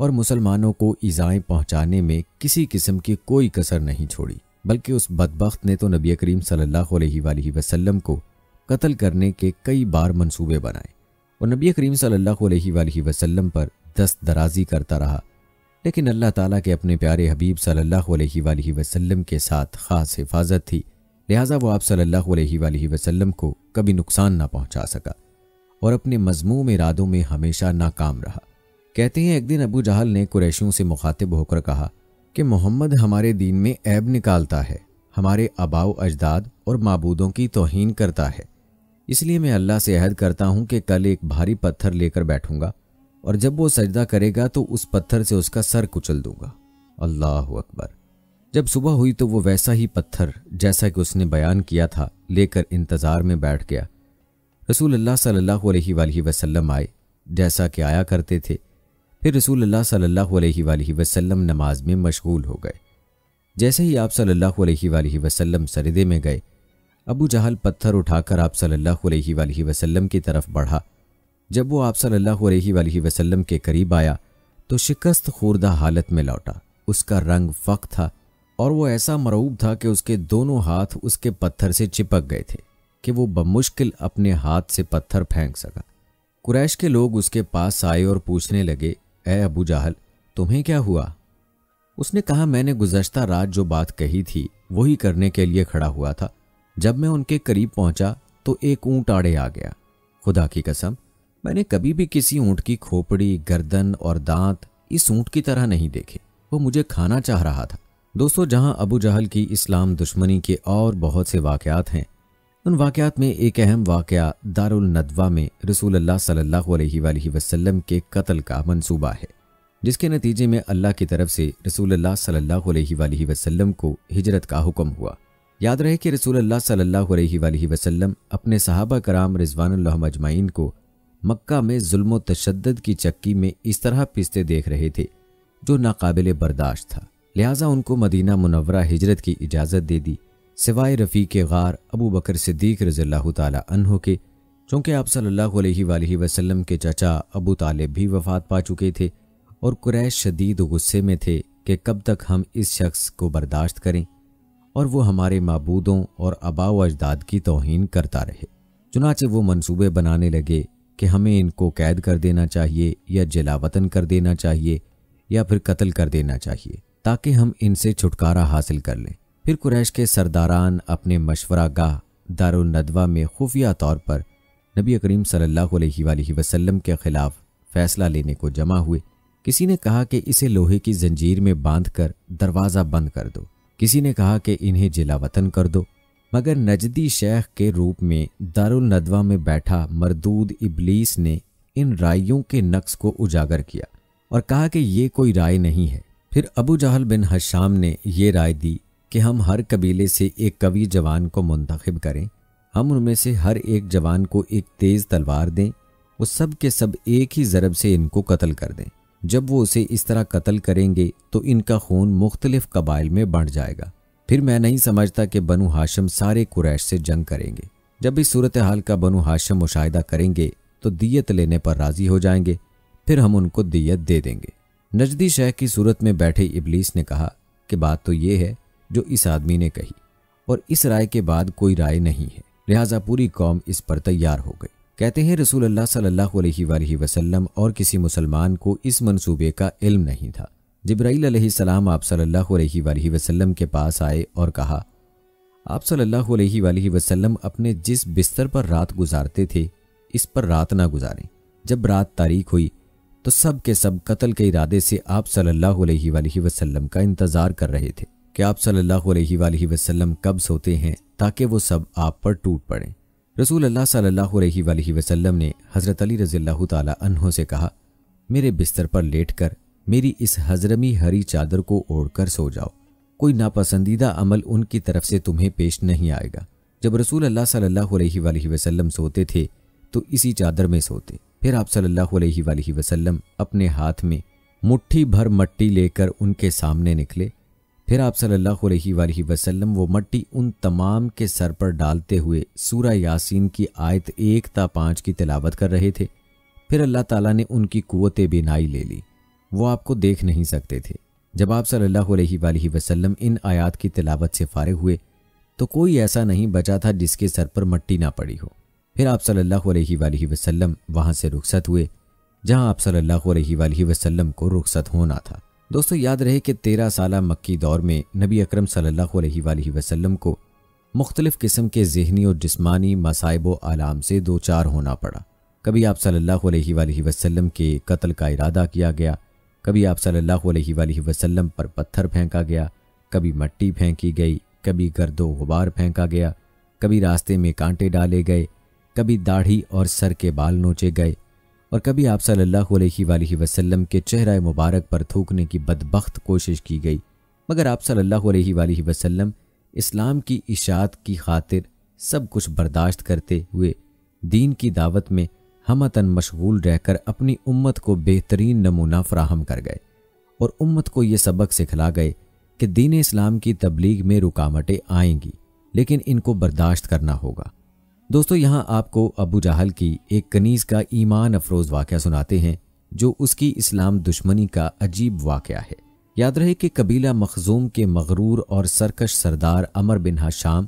اور مسلمانوں کو ایذائیں پہنچانے میں کسی قسم کی کوئی کسر نہیں چھوڑی، بلکہ اس بدبخت نے تو نبی کریم صلی اللہ علیہ وآلہ وسلم کو قتل کرنے کے کئی بار منصوبے بنائے اور نبی کریم صلی اللہ علیہ وآلہ وسلم پر دست درازی کرتا رہا، لیکن اللہ تعالیٰ کے اپنے پیارے حبیب صلی اللہ علیہ وآلہ وسلم کے ساتھ خاص حفاظت تھی، لہٰذا وہ آپ صلی اللہ علیہ وآلہ وسلم کو کبھی نقصان نہ پہنچا سکا اور اپنے مذموم ارادوں میں ہمیشہ ناکام رہا۔ کہتے ہیں ایک دن ابو جہل نے قریشیوں سے مخاطب ہو کر کہا کہ محمد ہمارے دین میں عیب نکالتا ہے، ہمارے آباء و اجداد اور معبودوں کی توہین کرتا ہے، اس لیے میں اللہ سے عہد کرتا ہوں کہ کل ایک بھاری پتھر لے کر بیٹھوں گا اور جب وہ سجدہ کرے گا تو اس پتھر سے اس کا سر کچل دوں گا۔ اللہ اکبر۔ جب صبح ہوئی تو وہ ویسا ہی پتھر جیسا کہ اس نے بیان کیا تھا لے کر انتظار میں بیٹھ گیا۔ رسول اللہ صلی اللہ علیہ وآلہ وسلم آئے جیسا کہ آیا کرتے تھے، پھر رسول اللہ صلی اللہ علیہ وآلہ وسلم نماز میں مشغول ہو گئے۔ جیسے ہی آپ صلی اللہ علیہ وآلہ وسلم سجدے میں گئے، ابو جہل پتھر اٹھا کر آپ صلی اللہ علیہ وآلہ وسلم کی طرف بڑھا۔ جب وہ آپ صلی اللہ علیہ وآلہ وسلم کے قریب آیا تو شکست خوردہ حالت میں لوٹا۔ اس کا رنگ فق تھا اور وہ ایسا مرعوب تھا کہ اس کے دونوں ہاتھ اس کے پتھر سے چپک گئے تھے کہ وہ بمشکل اپنے ہاتھ سے پتھر پھینک سکا۔ قریش کے لوگ اس کے پاس آئے اور پوچھنے لگے، اے ابو جہل تمہیں کیا ہوا؟ اس نے کہا، میں نے گزشتہ رات جو بات کہی تھی وہی کرنے کے لیے کھڑا ہوا تھا، جب میں ان کے قریب پہنچا تو ایک اونٹ آڑے آ گیا۔ خدا کی قسم میں نے کبھی بھی کسی اونٹ کی کھوپڑی، گردن اور دانت اس اونٹ کی طرح نہیں دیکھے، وہ مجھے کھانا چاہ رہا تھا۔ دوستو، جہاں ابو جہل کی اسلام دشمنی کے اور بہت سے واقعات ہیں، ان واقعات میں ایک اہم واقعہ دارالندوہ میں رسول اللہ صلی اللہ علیہ وآلہ وسلم کے قتل کا منصوبہ ہے، جس کے نتیجے میں اللہ کی طرف سے رسول اللہ صلی اللہ علیہ وآلہ وسلم کو ہجرت کا حکم ہوا۔ یاد رہے کہ رسول اللہ صلی اللہ علیہ وآلہ وسلم اپنے صحابہ کرام رضوان اللہ اجمعین کو مکہ میں ظلم و تشدد کی چکی میں اس طرح پیستے دیکھ رہے تھے جو ناقابل برداشت تھا، لہٰذا ان کو مدینہ منورہ ہجرت کی اجازت دے دی، سوائے رفیق غار ابو بکر صدیق رضی اللہ تعالی عنہ کے، چونکہ آپ صلی اللہ علیہ وآلہ وسلم کے چچا ابو طالب بھی وفات پا چکے تھے اور قریش شدید غصے میں تھے کہ کب تک ہم اس شخص کو برداشت کریں اور وہ ہمارے معبودوں اور آباء و اجداد کی توہین کرتا رہے۔ چنانچہ وہ منصوبے بنانے لگے کہ ہمیں ان کو قید کر دینا چاہیے یا جلا وطن کر دینا چاہیے یا پھر قتل کر دینا چاہیے تاکہ ہم ان سے چھٹکارا حاصل کر لیں۔ پھر قریش کے سرداران اپنے مشورہ گاہ دارالندوہ میں خفیہ طور پر نبی کریم صلی اللہ علیہ وآلہ وسلم کے خلاف فیصلہ لینے کو جمع ہوئے۔ کسی نے کہا کہ اسے لوہے کی زنجیر میں باندھ کر دروازہ بند کر دو، کسی نے کہا کہ انہیں جلا وطن کر دو، مگر نجدی شیخ کے روپ میں دارالندوہ میں بیٹھا مردود ابلیس نے ان رائیوں کے نقص کو اجاگر کیا اور کہا کہ یہ کوئی رائے نہیں ہے۔ پھر ابو جہل بن حشام نے یہ رائے دی کہ ہم ہر قبیلے سے ایک قوی جوان کو منتخب کریں، ہم ان میں سے ہر ایک جوان کو ایک تیز تلوار دیں، وہ سب کے سب ایک ہی ضرب سے ان کو قتل کر دیں۔ جب وہ اسے اس طرح قتل کریں گے تو ان کا خون مختلف قبائل میں بانٹ جائے گا۔ پھر میں نہیں سمجھتا کہ بنو ہاشم سارے قریش سے جنگ کریں گے۔ جب اس صورتحال کا بنو ہاشم مشاہدہ کریں گے تو دیت لینے پر راضی ہو جائیں گے، پھر ہم ان کو دیت دے دیں گے۔ نجدی شیخ کی صورت میں بیٹھے ابلیس نے کہا کہ بات تو یہ ہے جو اس آدمی نے کہی، اور اس رائے کے بعد کوئی رائے نہیں ہے، لہٰذا پوری قوم اس پر تیار ہو گئی۔ کہتے ہیں رسول اللہ صلی اللہ علیہ وآلہ وسلم اور کسی مسلمان کو اس منصوبے کا علم نہیں تھا۔ جبرائیل علیہ السلام آپ صلی اللہ علیہ وآلہ وسلم کے پاس آئے اور کہا، آپ صلی اللہ علیہ وآلہ وسلم اپنے جس بستر پر رات گزارتے تھے اس پر رات نہ گزاریں۔ جب رات تاریک ہوئی تو سب کے سب قتل کے ارادے سے آپ صلی اللہ علیہ وآلہ وسلم کا انتظار کر رہے تھے کہ آپ صلی اللہ علیہ وآلہ وسلم کب سوتے ہیں تاکہ وہ سب آپ پر ٹوٹ پڑیں۔ رسول اللہ صلی اللہ علیہ وآلہ وسلم نے حضرت علی رضی اللہ تعالی عنہ سے کہا، میرے بستر پر لیٹ کر میری اس حضرمی ہری چادر کو اوڑھ کر سو جاؤ، کوئی ناپسندیدہ عمل ان کی طرف سے تمہیں پیش نہیں آئے گا۔ جب رسول اللہ صلی اللہ علیہ وآلہ وسلم سوتے تھے تو اسی چادر میں سوتے۔ پھر آپ صلی اللہ علیہ وآلہ وسلم اپنے ہاتھ میں مٹھی بھر مٹی لے کر ان کے سامنے نکلے۔ پھر آپ صلی اللہ علیہ وآلہ وسلم وہ مٹی ان تمام کے سر پر ڈالتے ہوئے سورہ یاسین کی آیت 1 تا 5 کی تلاوت کر رہے تھے۔ پھر اللہ تعالیٰ نے ان کی قوت بینائی لے لی وہ آپ کو دیکھ نہیں سکتے تھے۔ جب آپ صلی اللہ علیہ وآلہ وسلم ان آیات کی تلاوت سے فارغ ہوئے تو کوئی ایسا نہیں بچا تھا جس کے سر پر مٹی نہ پڑی ہو۔ پھر آپ صلی اللہ علیہ وآلہ وسلم وہاں سے رخصت ہوئے جہاں آپ صلی اللہ علیہ وآلہ وسلم کو رخصت ہونا تھا۔ دوستو یاد رہے کہ 13 سالہ مکی دور میں نبی اکرم صلی اللہ علیہ وآلہ وسلم کو مختلف قسم کے ذہنی اور جسمانی مصائب و آلام سے دوچار ہونا پڑا۔ کبھی آپ صلی اللہ علیہ وآلہ وسلم کے قتل کا ارادہ کیا گیا، کبھی آپ صلی اللہ علیہ وآلہ وسلم پر پتھر پھینکا گیا، کبھی مٹی پھینکی گئی، کبھی گرد و غبار پھینکا گیا، کبھی راستے میں کانٹے ڈالے گئے، کبھی داڑھی اور سر کے بال نوچے گئے، اور کبھی آپ صلی اللہ علیہ وآلہ وسلم کے چہرہ مبارک پر تھوکنے کی بدبخت کوشش کی گئی، مگر آپ صلی اللہ علیہ وآلہ وسلم اسلام کی اشاعت کی خاطر سب کچھ برداشت کرتے ہوئے دین کی دعوت میں ہمتاً مشغول رہ کر اپنی امت کو بہترین نمونہ فراہم کر گئے اور امت کو یہ سبق سکھلا گئے کہ دین اسلام کی تبلیغ میں رکاوٹیں آئیں گی لیکن ان کو برداشت کرنا ہوگا۔ دوستو یہاں آپ کو ابو جہل کی ایک کنیز کا ایمان افروز واقعہ سناتے ہیں جو اس کی اسلام دشمنی کا عجیب واقعہ ہے۔ یاد رہے کہ قبیلہ مخزوم کے مغرور اور سرکش سردار عمر بن ہشام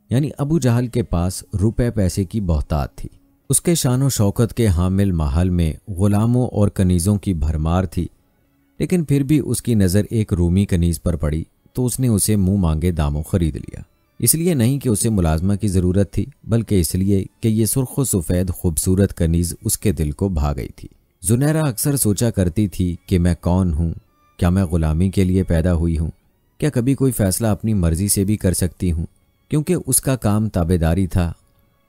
یعنی ابو جہل کے پاس روپے پیسے کی بہتات تھی۔ اس کے شان و شوکت کے حامل محل میں غلاموں اور کنیزوں کی بھرمار تھی، لیکن پھر بھی اس کی نظر ایک رومی کنیز پر پڑی تو اس نے اسے منہ مانگے داموں خرید لیا۔ اس لیے نہیں کہ اسے ملازمہ کی ضرورت تھی بلکہ اس لیے کہ یہ سرخ و سفید خوبصورت کنیز اس کے دل کو بھا گئی تھی۔ زنیرہ اکثر سوچا کرتی تھی کہ میں کون ہوں؟ کیا میں غلامی کے لیے پیدا ہوئی ہوں؟ کیا کبھی کوئی فیصلہ اپنی مرضی سے بھی کر سکتی ہوں؟ کیونکہ اس کا کام تابعداری تھا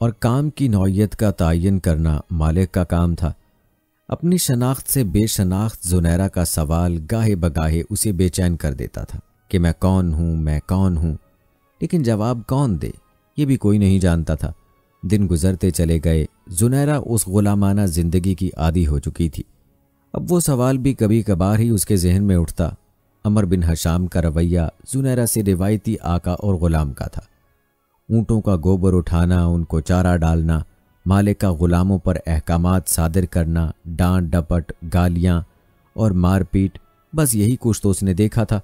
اور کام کی نوعیت کا تعین کرنا مالک کا کام تھا۔ اپنی شناخت سے بے شناخت زنیرہ کا سوال گاہے بگاہے اسے بے چین کر دیتا تھا کہ میں کون ہوں، میں کون ہوں، لیکن جواب کون دے یہ بھی کوئی نہیں جانتا تھا۔ دن گزرتے چلے گئے، زنیرہ اس غلامانہ زندگی کی عادی ہو چکی تھی۔ اب وہ سوال بھی کبھی کبھار ہی اس کے ذہن میں اٹھتا۔ عمر بن ہشام کا رویہ زنیرہ سے روایتی آقا اور غلام کا تھا۔ اونٹوں کا گوبر اٹھانا، ان کو چارہ ڈالنا، مالک کا غلاموں پر احکامات صادر کرنا، ڈانٹ ڈپٹ، گالیاں اور مار پیٹ، بس یہی کچھ تو اس نے دیکھا تھا۔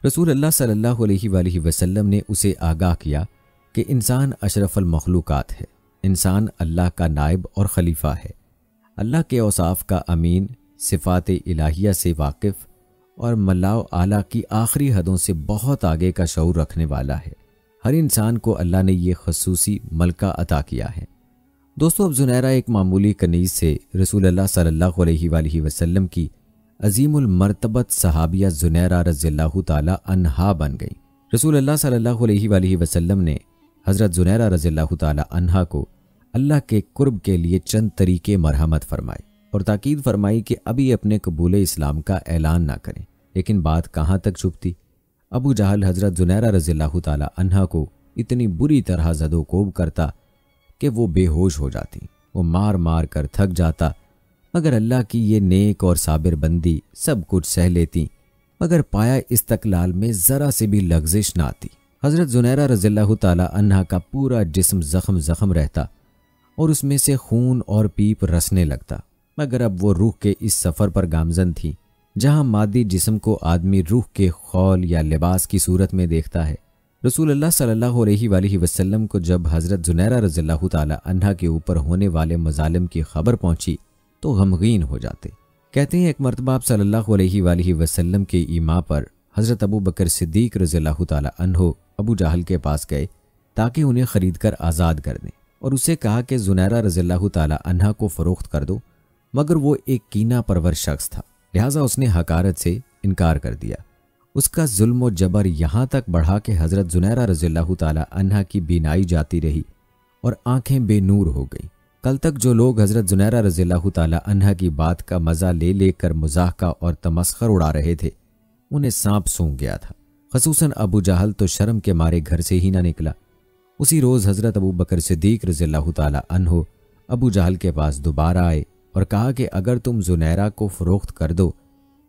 رسول اللہ صلی اللہ علیہ وآلہ وسلم نے اسے آگاہ کیا کہ انسان اشرف المخلوقات ہے، انسان اللہ کا نائب اور خلیفہ ہے، اللہ کے اوصاف کا امین، صفات الہیہ سے واقف اور ملاء اعلیٰ کی آخری حدوں سے بہت آگے کا شعور رکھنے والا ہے۔ ہر انسان کو اللہ نے یہ خصوصی ملکہ عطا کیا ہے۔ دوستو اب زنیرہ ایک معمولی کنیز سے رسول اللہ صلی اللہ علیہ وآلہ وسلم کی عظیم المرتبت صحابیہ زنیرہ رضی اللہ تعالی عنہا بن گئی۔ رسول اللہ صلی اللہ علیہ وآلہ وسلم نے حضرت زنیرہ رضی اللہ تعالی عنہا کو اللہ کے قرب کے لیے چند طریقے مرحمت فرمائے اور تاکید فرمائی کہ ابھی اپنے قبول اسلام کا اعلان نہ کریں، لیکن بات کہاں تک چھپتی۔ ابو جہل حضرت زنیرہ رضی اللہ تعالی عنہا کو اتنی بری طرح زد و کوب کرتا کہ وہ بے ہوش ہو جاتی، وہ مار مار کر تھک جاتا، مگر اللہ کی یہ نیک اور صابر بندی سب کچھ سہ لیتی، مگر پایا استقلال میں ذرا سے بھی لغزش نہ آتی۔ حضرت زنیرہ رضی اللہ تعالی عنہا کا پورا جسم زخم رہتا اور اس میں سے خون اور پیپ رسنے لگتا، مگر اب وہ روح کے اس سفر پر گامزن تھی جہاں مادی جسم کو آدمی روح کے خول یا لباس کی صورت میں دیکھتا ہے۔ رسول اللہ صلی اللہ علیہ وآلہ وسلم کو جب حضرت زنیرہ رضی اللہ تعالی عنہا کے اوپر ہونے والے مظالم کی خبر پہنچی تو غمگین ہو جاتے۔ کہتے ہیں ایک مرتبہ آپ صلی اللہ علیہ وآلہ وسلم کے ایما پر حضرت ابو بکر صدیق رضی اللہ تعالی عنہ ابو جہل کے پاس گئے تاکہ انہیں خرید کر آزاد کر دیں، اور اسے کہا کہ زنیرہ رضی اللہ تعالی عنہا کو فروخت کر دو، مگر وہ ایک کینہ پرور شخص تھا، لہٰذا اس نے حقارت سے انکار کر دیا۔ اس کا ظلم و جبر یہاں تک بڑھا کہ حضرت زنیرہ رضی اللہ تعالی عنہا کی بینائی جاتی رہی اور آنکھیں بے نور ہو گئیں۔ کل تک جو لوگ حضرت زنیرہ رضی اللہ تعالی عنہا کی بات کا مزہ لے لے کر مضاحکہ اور تمسخر اڑا رہے تھے، انہیں سانپ سونگھ گیا تھا۔ خصوصاً ابو جہل تو شرم کے مارے گھر سے ہی نہ نکلا۔ اسی روز حضرت ابو بکر صدیق رضی اللہ تعالی عنہ ابو جہل کے پاس دوبارہ آئے اور کہا کہ اگر تم زنیرہ کو فروخت کر دو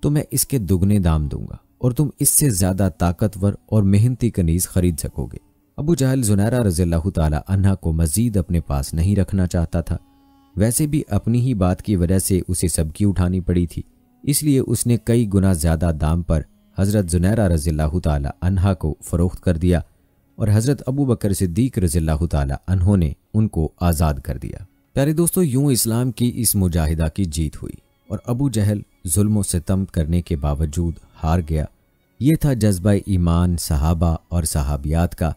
تو میں اس کے دگنے دام دوں گا اور تم اس سے زیادہ طاقتور اور محنتی کنیز خرید سکو گے۔ ابو جہل زنیرہ رضی اللہ تعالی عنہا کو مزید اپنے پاس نہیں رکھنا چاہتا تھا، ویسے بھی اپنی ہی بات کی وجہ سے اسے سب کی اٹھانی پڑی تھی، اس لیے اس نے کئی گنا زیادہ دام پر حضرت زنیرہ رضی اللہ تعالی عنہا کو فروخت کر دیا اور حضرت ابو بکر صدیق رضی اللہ تعالی عنہ نے ان کو آزاد کر دیا۔ پیارے دوستو، یوں اسلام کی اس مجاہدہ کی جیت ہوئی اور ابو جہل ظلم و ستم کرنے کے باوجود ہار گیا۔ یہ تھا جذبہ ایمان صحابہ اور صحابیات کا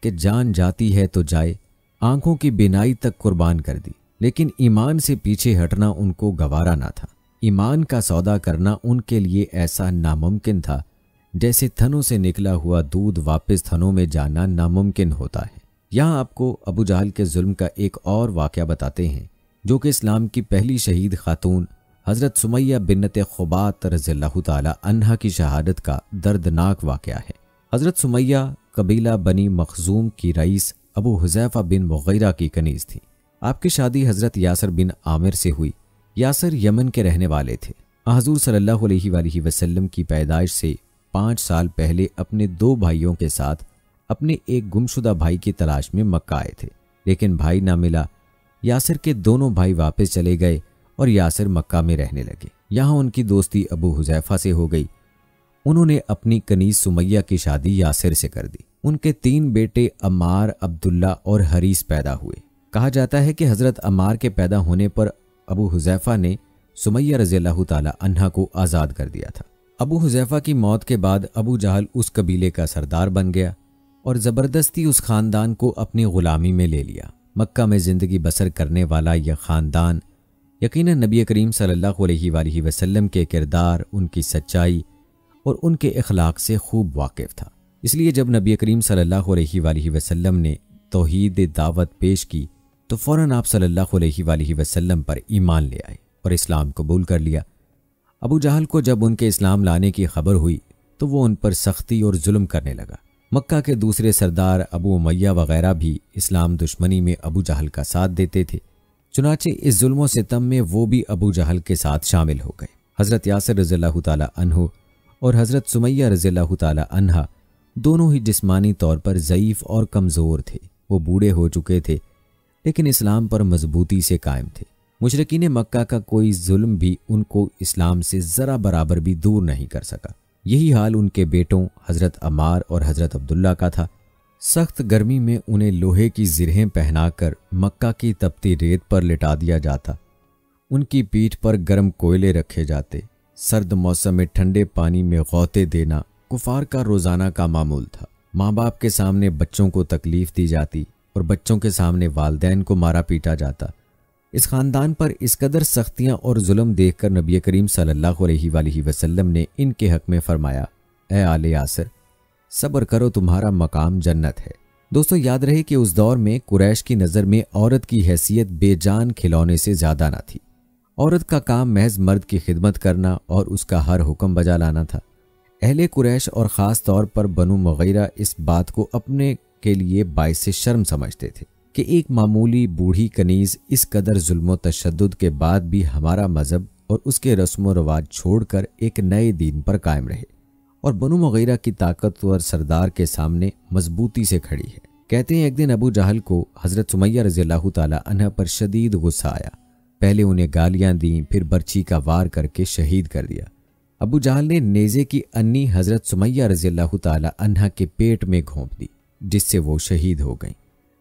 کہ جان جاتی ہے تو جائے، آنکھوں کی بینائی تک قربان کر دی، لیکن ایمان سے پیچھے ہٹنا ان کو گوارا نہ تھا۔ ایمان کا سودا کرنا ان کے لیے ایسا ناممکن تھا جیسے تھنوں سے نکلا ہوا دودھ واپس تھنوں میں جانا ناممکن ہوتا ہے۔ یہاں آپ کو ابو جہل کے ظلم کا ایک اور واقعہ بتاتے ہیں جو کہ اسلام کی پہلی شہید خاتون حضرت سمیہ بنت خبات رضی اللہ تعالی عنہا کی شہادت کا دردناک واقعہ ہے۔ حضرت سمیہ قبیلہ بنی مخزوم کی رئیس ابو حذیفہ بن مغیرہ کی کنیز تھی۔ آپ کی شادی حضرت یاسر بن عامر سے ہوئی۔ یاسر یمن کے رہنے والے تھے۔ حضور صلی اللہ علیہ وآلہ وسلم کی پیدائش سے 5 سال پہلے اپنے 2 بھائیوں کے ساتھ اپنے ایک گمشدہ بھائی کی تلاش میں مکہ آئے تھے، لیکن بھائی نہ ملا۔ یاسر کے دونوں بھائی واپس چلے گئے اور یاسر مکہ میں رہنے لگے۔ یہاں ان کی دوستی ابو حذیفہ سے ہو گئی۔ انہوں نے اپنی کنیز سمیہ کی شادی یاسر سے کر دی۔ ان کے 3 بیٹے عمار، عبداللہ اور حریث پیدا ہوئے۔ کہا جاتا ہے کہ حضرت عمار کے پیدا ہونے پر ابو حذیفہ نے سمیہ رضی اللہ تعالی عنہا کو آزاد کر دیا تھا۔ ابو حذیفہ کی موت کے بعد ابو جہل اس قبیلے کا سردار بن گیا اور زبردستی اس خاندان کو اپنی غلامی میں لے لیا۔ مکہ میں زندگی بسر کرنے والا یہ خاندان یقیناً نبی کریم صلی اللہ علیہ وآلہ وسلم کے کردار، ان کی سچائی اور ان کے اخلاق سے خوب واقف تھا۔ اس لیے جب نبی کریم صلی اللہ علیہ وآلہ وسلم نے توحید دعوت پیش کی تو فوراً آپ صلی اللہ علیہ وآلہ وسلم پر ایمان لے آئے اور اسلام قبول کر لیا۔ ابو جہل کو جب ان کے اسلام لانے کی خبر ہوئی تو وہ ان پر سختی اور ظلم کرنے لگا۔ مکہ کے دوسرے سردار ابو امیہ وغیرہ بھی اسلام دشمنی میں ابو جہل کا ساتھ دیتے تھے، چنانچہ اس ظلم و ستم میں وہ بھی ابو جہل کے ساتھ شامل ہو گئے۔ حضرت یاسر رضی اللہ تعالی عنہ اور حضرت سمیہ رضی اللہ تعالی عنہا دونوں ہی جسمانی طور پر ضعیف اور کمزور تھے۔ وہ بوڑھے ہو چکے تھے لیکن اسلام پر مضبوطی سے قائم تھے۔ مشرکین مکہ کا کوئی ظلم بھی ان کو اسلام سے ذرا برابر بھی دور نہیں کر سکا۔ یہی حال ان کے بیٹوں حضرت عمار اور حضرت عبداللہ کا تھا۔ سخت گرمی میں انہیں لوہے کی زرہیں پہنا کر مکہ کی تپتی ریت پر لٹا دیا جاتا، ان کی پیٹھ پر گرم کوئلے رکھے جاتے۔ سرد موسم میں ٹھنڈے پانی میں غوطے دینا کفار کا روزانہ کا معمول تھا۔ ماں باپ کے سامنے بچوں کو تکلیف دی جاتی اور بچوں کے سامنے والدین کو مارا پیٹا جاتا۔ اس خاندان پر اس قدر سختیاں اور ظلم دیکھ کر نبی کریم صلی اللہ علیہ وآلہ وسلم نے ان کے حق میں فرمایا، اے آل یاسر، صبر کرو، تمہارا مقام جنت ہے۔ دوستو یاد رہے کہ اس دور میں قریش کی نظر میں عورت کی حیثیت بے جان کھلونے سے زیادہ نہ تھی۔ عورت کا کام محض مرد کی خدمت کرنا اور اس کا ہر حکم بجا لانا تھا۔ اہل قریش اور خاص طور پر بنو مغیرہ اس بات کو اپنے کے لیے باعث شرم سمجھتے تھے کہ ایک معمولی بوڑھی کنیز اس قدر ظلم و تشدد کے بعد بھی ہمارا مذہب اور اس کے رسم و رواج چھوڑ کر ایک نئے دین پر قائم رہے، اور بنو مغیرہ کی طاقتور سردار کے سامنے مضبوطی سے کھڑی ہے۔ کہتے ہیں ایک دن ابو جہل کو حضرت سمیہ رضی اللہ تعالی عنہ پر شدید غصہ آیا۔ پہلے انہیں گالیاں دیں، پھر برچھی کا وار کر کے شہید کر دیا۔ ابو جہل نے نیزے کی انی حضرت سمیہ رضی اللہ تعالی عنہ کے پیٹ میں گھونپ دی، جس سے وہ شہید ہو گئیں۔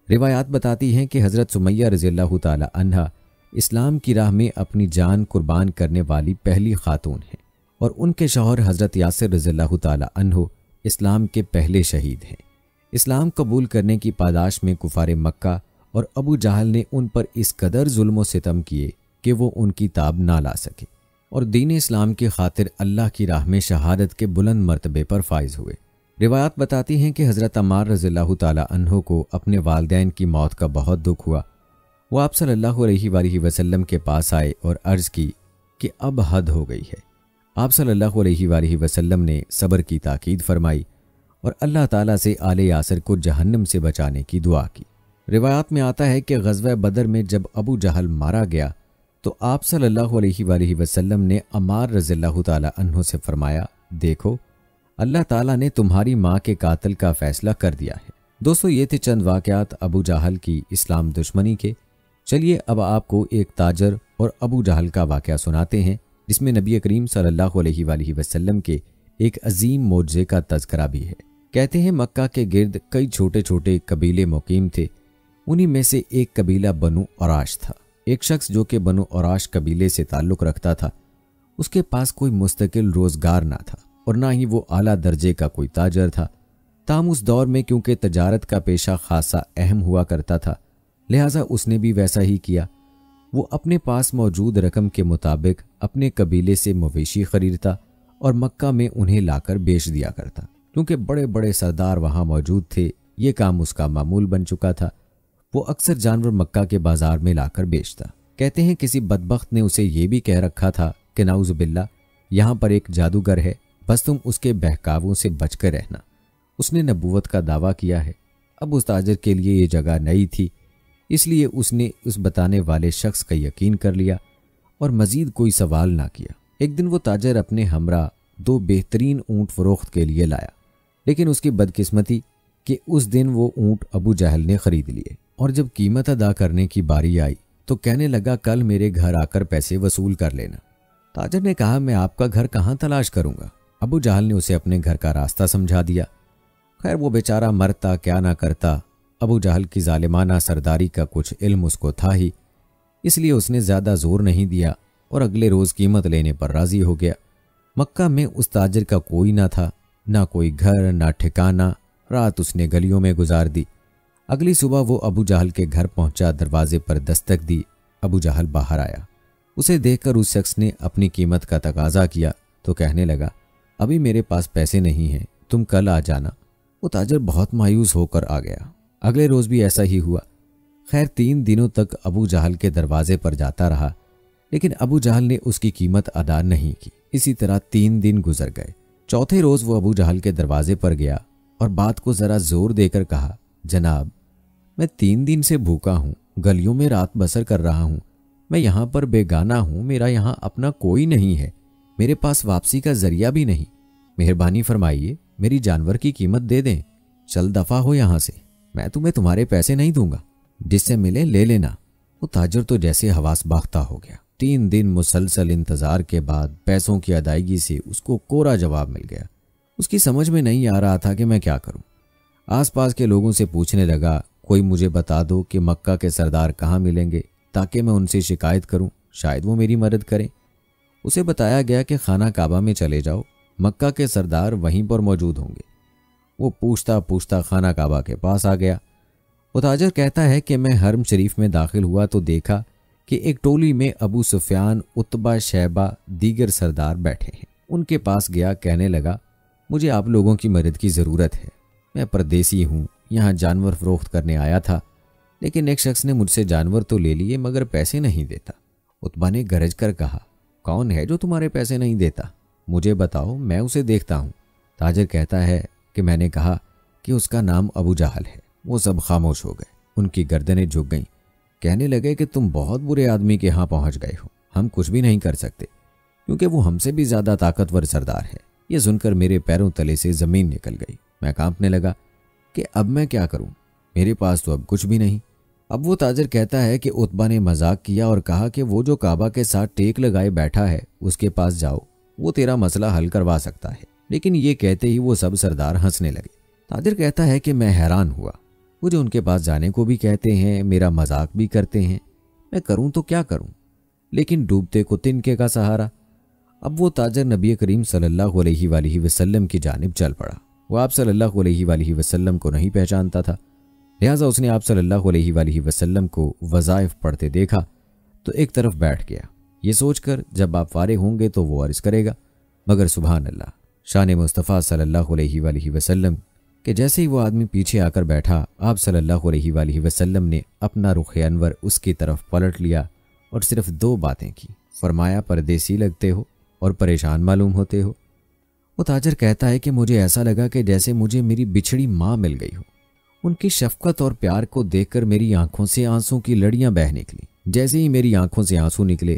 روایات بتاتی ہیں کہ حضرت سمیہ رضی اللہ تعالی عنہ اسلام کی راہ میں اپنی جان قربان کرنے والی پہلی خاتون ہیں، اور ان کے شوہر حضرت یاسر رضی اللہ تعالی عنہ اسلام کے پہلے شہید ہیں۔ اسلام قبول کرنے کی پاداش میں کفار مکہ اور ابو جہل نے ان پر اس قدر ظلم و ستم کیے کہ وہ ان کی تاب نہ لا سکے اور دین اسلام کی خاطر اللہ کی راہ میں شہادت کے بلند مرتبے پر فائز ہوئے۔ روایات بتاتی ہیں کہ حضرت عمار رضی اللہ تعالی عنہ کو اپنے والدین کی موت کا بہت دکھ ہوا۔ وہ آپ صلی اللہ علیہ وآلہ وسلم کے پاس آئے اور عرض کی کہ اب حد ہو گئی ہے۔ آپ صلی اللہ علیہ وآلہ وسلم نے صبر کی تاکید فرمائی اور اللہ تعالیٰ سے آل یاسر کو جہنم سے بچانے کی دعا کی۔ روایات میں آتا ہے کہ غزوہ بدر میں جب ابو جہل مارا گیا تو آپ صلی اللہ علیہ وآلہ وسلم نے عمار رضی اللہ تعالی عنہ سے فرمایا، دیکھو اللہ تعالیٰ نے تمہاری ماں کے قاتل کا فیصلہ کر دیا ہے۔ دوستو یہ تھے چند واقعات ابو جہل کی اسلام دشمنی کے۔ چلیے اب آپ کو ایک تاجر اور ابو جہل کا واقعہ سناتے ہیں جس میں نبی کریم صلی اللہ علیہ وآلہ وسلم کے ایک عظیم معجزے کا تذکرہ بھی ہے۔ کہتے ہیں مکہ کے گرد کئی چھوٹے چھوٹے قبیلے مقیم تھے، انہی میں سے ایک قبیلہ بنو اوراش تھا۔ ایک شخص جو کہ بنو اوراش قبیلے سے تعلق رکھتا تھا، اس کے پاس کوئی مستقل روزگار نہ تھا اور نہ ہی وہ اعلیٰ درجے کا کوئی تاجر تھا۔ تاہم اس دور میں کیونکہ تجارت کا پیشہ خاصا اہم ہوا کرتا تھا، لہٰذا اس نے بھی ویسا ہی کیا۔ وہ اپنے پاس موجود رقم کے مطابق اپنے قبیلے سے مویشی خریدتا اور مکہ میں انہیں لا کر بیچ دیا کرتا۔ کیونکہ بڑے بڑے سردار وہاں موجود تھے، یہ کام اس کا معمول بن چکا تھا۔ وہ اکثر جانور مکہ کے بازار میں لا کر بیچتا۔ کہتے ہیں کسی بدبخت نے اسے یہ بھی کہہ رکھا تھا کہ نعوذ باللہ، یہاں پر ایک جادوگر ہے، بس تم اس کے بہکاووں سے بچ کر رہنا۔ اس نے نبوت کا دعویٰ کیا ہے۔ اب اس تاجر کے لیے یہ جگہ نئی تھی، اس لیے اس نے اس بتانے والے شخص کا یقین کر لیا اور مزید کوئی سوال نہ کیا۔ ایک دن وہ تاجر اپنے ہمراہ 2 بہترین اونٹ فروخت کے لیے لایا، لیکن اس کی بدقسمتی کہ اس دن وہ اونٹ ابو جہل نے خرید لیے، اور جب قیمت ادا کرنے کی باری آئی تو کہنے لگا کل میرے گھر آ کر پیسے وصول کر لینا۔ تاجر نے کہا میں آپ کا گھر کہاں تلاش کروں گا؟ ابو جہل نے اسے اپنے گھر کا راستہ سمجھا دیا۔ خیر وہ بیچارہ مرتا کیا نہ کرتا، ابو جہل کی ظالمانہ سرداری کا کچھ علم اس کو تھا ہی، اس لیے اس نے زیادہ زور نہیں دیا اور اگلے روز قیمت لینے پر راضی ہو گیا۔ مکہ میں اس تاجر کا کوئی نہ تھا، نہ کوئی گھر نہ ٹھکانہ۔ رات اس نے گلیوں میں گزار دی۔ اگلی صبح وہ ابو جہل کے گھر پہنچا، دروازے پر دستک دی۔ ابو جہل باہر آیا، اسے دیکھ کر اس شخص نے اپنی قیمت کا تقاضا کیا تو کہنے لگا ابھی میرے پاس پیسے نہیں ہیں، تم کل آ جانا۔ وہ تاجر بہت مایوس ہو کر آ گیا۔ اگلے روز بھی ایسا ہی ہوا۔ خیر 3 دنوں تک ابو جہل کے دروازے پر جاتا رہا، لیکن ابو جہل نے اس کی قیمت ادا نہیں کی۔ اسی طرح 3 دن گزر گئے۔ چوتھے روز وہ ابو جہل کے دروازے پر گیا اور بات کو ذرا زور دے کر کہا جناب میں 3 دن سے بھوکا ہوں، گلیوں میں رات بسر کر رہا ہوں، میں یہاں پر بیگانہ ہوں، میرا یہاں اپنا کوئی نہیں ہے، میرے پاس واپسی کا ذریعہ بھی نہیں، مہربانی فرمائیے میری جانور کی قیمت دے دیں، چل دفع ہو یہاں سے، میں تمہیں تمہارے پیسے نہیں دوں گا، جس سے ملے لے لینا۔ وہ تاجر تو جیسے حواس باختہ ہو گیا۔ 3 دن مسلسل انتظار کے بعد پیسوں کی ادائیگی سے اس کو کوڑا جواب مل گیا۔ اس کی سمجھ میں نہیں آ رہا تھا کہ میں کیا کروں۔ آس پاس کے لوگوں سے پوچھنے لگا کوئی مجھے بتا دو کہ مکہ کے سردار کہاں ملیں گے تاکہ میں ان سے شکایت کروں، شاید وہ میری مدد کریں۔ اسے بتایا گیا کہ خانہ کعبہ میں چلے جاؤ، مکہ کے سردار وہیں پر موجود ہوں گے۔ وہ پوچھتا پوچھتا خانہ کعبہ کے پاس آ گیا۔ وہ تاجر کہتا ہے کہ میں حرم شریف میں داخل ہوا تو دیکھا کہ ایک ٹولی میں ابو سفیان، عتبہ، شیبہ، دیگر سردار بیٹھے ہیں۔ ان کے پاس گیا، کہنے لگا مجھے آپ لوگوں کی مدد کی ضرورت ہے، میں پردیسی ہوں، یہاں جانور فروخت کرنے آیا تھا، لیکن ایک شخص نے مجھ سے جانور تو لے لیے مگر پیسے نہیں دیتا۔ عتبہ نے گرج کر کہا کون ہے جو تمہارے پیسے نہیں دیتا؟ مجھے بتاؤ، میں اسے دیکھتا ہوں۔ تاجر کہتا ہے کہ میں نے کہا کہ اس کا نام ابو جہل ہے۔ وہ سب خاموش ہو گئے، ان کی گردنیں جھک گئیں، کہنے لگے کہ تم بہت برے آدمی کے ہاں پہنچ گئے ہو، ہم کچھ بھی نہیں کر سکتے کیونکہ وہ ہم سے بھی زیادہ طاقتور سردار ہے۔ یہ سن کر میرے پیروں تلے سے زمین نکل گئی، میں کانپنے لگا کہ اب میں کیا کروں، میرے پاس تو اب کچھ بھی نہیں۔ اب وہ تاجر کہتا ہے کہ عتبہ نے مذاق کیا اور کہا کہ وہ جو کعبہ کے ساتھ ٹیک لگائے بیٹھا ہے اس کے پاس جاؤ، وہ تیرا مسئلہ حل کروا سکتا ہے۔ لیکن یہ کہتے ہی وہ سب سردار ہنسنے لگے۔ تاجر کہتا ہے کہ میں حیران ہوا، مجھے ان کے پاس جانے کو بھی کہتے ہیں، میرا مذاق بھی کرتے ہیں، میں کروں تو کیا کروں؟ لیکن ڈوبتے کو تنکے کا سہارا۔ اب وہ تاجر نبی کریم صلی اللہ علیہ وآلہ وسلم کی جانب چل پڑا۔ وہ آپ صلی اللہ علیہ وآلہ وسلم کو نہیں پہچانتا تھا، لہٰذا اس نے آپ صلی اللہ علیہ وآلہ وسلم کو وظائف پڑھتے دیکھا تو ایک طرف بیٹھ گیا، یہ سوچ کر جب آپ فارغ ہوں گے تو وہ عرض کرے گا۔ مگر سبحان اللہ، شان مصطفیٰ صلی اللہ علیہ وآلہ وسلم کہ جیسے ہی وہ آدمی پیچھے آ کر بیٹھا، آپ صلی اللہ علیہ وآلہ وسلم نے اپنا رخ انور اس کی طرف پلٹ لیا اور صرف 2 باتیں کی۔ فرمایا پردیسی لگتے ہو اور پریشان معلوم ہوتے ہو۔ وہ تاجر کہتا ہے کہ مجھے ایسا لگا کہ جیسے مجھے میری بچھڑی ماں مل گئی ہو۔ ان کی شفقت اور پیار کو دیکھ کر میری آنکھوں سے آنسوں کی لڑیاں بہہ نکلی۔ جیسے ہی میری آنکھوں سے آنسو نکلے،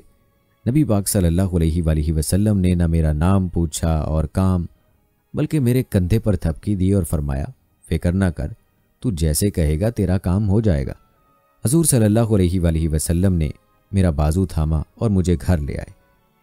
نبی پاک صلی اللہ علیہ وآلہ وسلم نے نہ میرا نام پوچھا اور کام، بلکہ میرے کندھے پر تھپکی دی اور فرمایا فکر نہ کر، تو جیسے کہے گا تیرا کام ہو جائے گا۔ حضور صلی اللہ علیہ وآلہ وسلم نے میرا بازو تھاما اور مجھے گھر لے آئے۔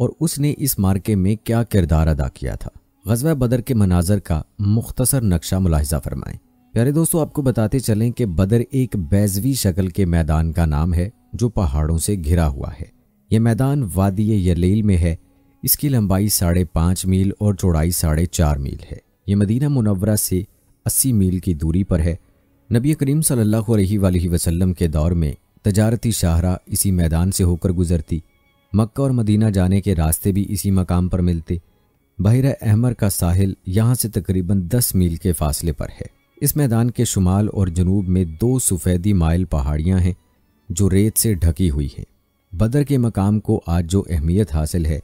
اور اس نے اس مارکے میں کیا کردار ادا کیا تھا۔ غزوہ بدر کے مناظر کا مختصر نقشہ ملاحظہ فرمائیں۔ پیارے دوستو، آپ کو بتاتے چلیں کہ بدر ایک بیضوی شکل کے میدان کا نام ہے جو پہاڑوں سے گھرا ہوا ہے۔ یہ میدان وادی یلیل میں ہے۔ اس کی لمبائی 5.5 میل اور چوڑائی 4.5 میل ہے۔ یہ مدینہ منورہ سے 80 میل کی دوری پر ہے۔ نبی کریم صلی اللہ علیہ وآلہ وسلم کے دور میں تجارتی شاہراہ اسی میدان سے ہو کر گزرتی۔ مکہ اور مدینہ جانے کے راستے بھی اسی مقام پر ملتے۔ بحیرہ احمر کا ساحل یہاں سے تقریباً 10 میل کے فاصلے پر ہے۔ اس میدان کے شمال اور جنوب میں 2 سفیدی مائل پہاڑیاں ہیں جو ریت سے ڈھکی ہوئی ہیں۔ بدر کے مقام کو آج جو اہمیت حاصل ہے،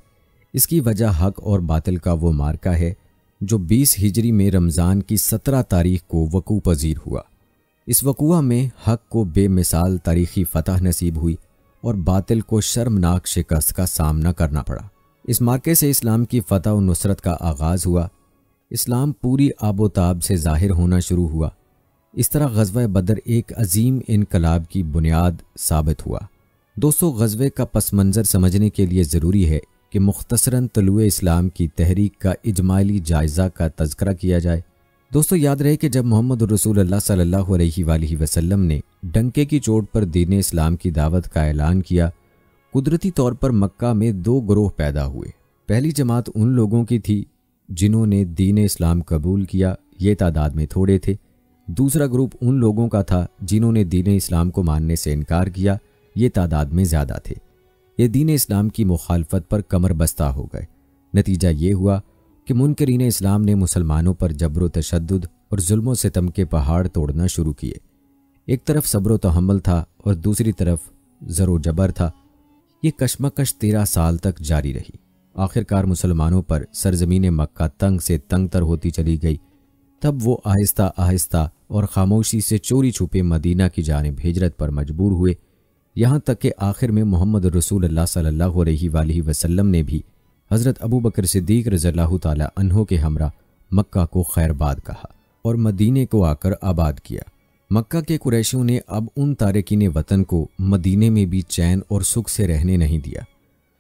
اس کی وجہ حق اور باطل کا وہ مارکہ ہے جو 20 ہجری میں رمضان کی 17 تاریخ کو وقوع پذیر ہوا۔ اس وقوع میں حق کو بے مثال تاریخی فتح نصیب ہوئی اور باطل کو شرمناک شکست کا سامنا کرنا پڑا۔ اس مارکے سے اسلام کی فتح و نصرت کا آغاز ہوا۔ اسلام پوری آب و تاب سے ظاہر ہونا شروع ہوا۔ اس طرح غزوہ بدر ایک عظیم انقلاب کی بنیاد ثابت ہوا۔ دوستو، غزوے کا پس منظر سمجھنے کے لیے ضروری ہے کہ مختصراً طلوع اسلام کی تحریک کا اجمالی جائزہ کا تذکرہ کیا جائے۔ دوستو، یاد رہے کہ جب محمد رسول اللہ صلی اللہ علیہ وآلہ وسلم نے ڈنکے کی چوٹ پر دین اسلام کی دعوت کا اعلان کیا، قدرتی طور پر مکہ میں 2 گروہ پیدا ہوئے۔ پہلی جماعت ان لوگوں کی تھی جنہوں نے دین اسلام قبول کیا، یہ تعداد میں تھوڑے تھے۔ دوسرا گروپ ان لوگوں کا تھا جنہوں نے دین اسلام کو ماننے سے انکار کیا، یہ تعداد میں زیادہ تھے۔ یہ دین اسلام کی مخالفت پر کمر بستہ ہو گئے۔ نتیجہ یہ ہوا کہ منکرین اسلام نے مسلمانوں پر جبر و تشدد اور ظلم و ستم کے پہاڑ توڑنا شروع کیے۔ ایک طرف صبر و تحمل تھا اور دوسری طرف زر و جبر تھا۔ یہ کشمکش 13 سال تک جاری رہی۔ آخرکار مسلمانوں پر سرزمین مکہ تنگ سے تنگ تر ہوتی چلی گئی۔ تب وہ آہستہ آہستہ اور خاموشی سے چوری چھپے مدینہ کی جانب ہجرت پر مجبور ہوئے، یہاں تک کہ آخر میں محمد رسول اللہ صلی اللہ علیہ وآلہ وسلم نے بھی حضرت ابو بکر صدیق رضی اللہ تعالی عنہ کے ہمراہ مکہ کو خیر باد کہا اور مدینے کو آ کر آباد کیا۔ مکہ کے قریشیوں نے اب ان تارکین وطن کو مدینے میں بھی چین اور سکھ سے رہنے نہیں دیا۔